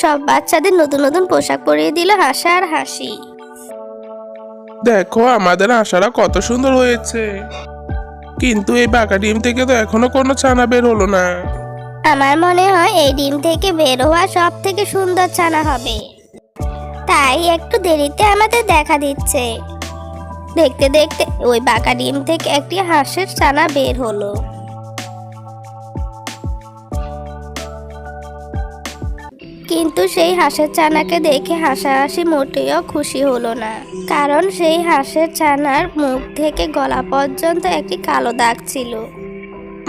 সব বাচ্চাদের নতুন নতুন পোশাক পরিয়ে দিল হাসা আর হাসি। দেখো আমাদের আশারা কত সুন্দর হয়েছে, কিন্তু এই বাঁকা ডিম থেকে তো এখনো কোনো ছানা বের হলো না। আমার মনে হয় এই ডিম থেকে বের হওয়া সব থেকে সুন্দর ছানা হবে, তাই একটু দেরিতে আমাদের দেখা দিচ্ছে। দেখতে দেখতে ওই বাঁকা ডিম থেকে একটি হাঁসের ছানা বের হলো। কিন্তু সেই হাঁসের ছানাকে দেখে হাসাহাসি মোটেও খুশি হলো না, কারণ সেই হাঁসের ছানার মুখ থেকে গলা পর্যন্ত একটি কালো দাগ ছিল।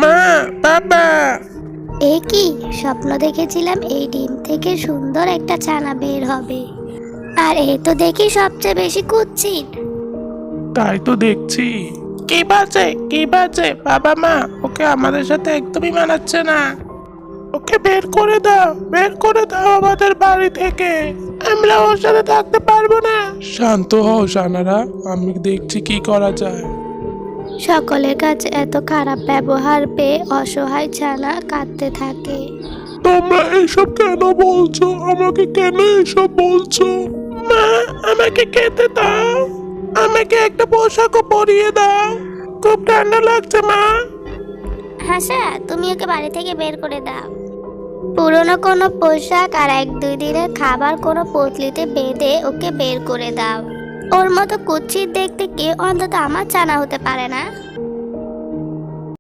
মা, বাবা, এ কি স্বপ্ন দেখেছিলাম এই ডিম থেকে সুন্দর একটা ছানা বের হবে, আর এ তো দেখি সবচেয়ে বেশি কুৎসিত। তাই তো দেখছি। কি বাজে বাবা মা, ওকে আমাদের সাথে একদমই মানাচ্ছে না। ওকে বের করে দাও আমাদের বাড়ি থেকে। আমরা ওর সাথে থাকতে পারবো না। শান্ত হও সানারা, আমি দেখছি কি করা যায়। সকলের কাছে এত খারাপ ব্যবহার পেয়ে অসহায় ছানা কাঁদতে থাকে। তোমরা এসব কেন বলছো? আমাকে কেন এসব বলছো? মা, আমাকে খেতে দাও, আমাকে একটা পোশাকও পরিয়ে দাও, খুব ঠান্ডা লাগছে মা। হাসা, তুমি ওকে বাড়ি থেকে বের করে দাও। পুরনো কোনো পোশাক আর 1-2 দিনের খাবার কোনো পুঁটলিতে বেঁধে ওকে বের করে দাও। ওর মতো কুৎসিত দেখতে কে অন্তত আমার ছানা হতে পারে না।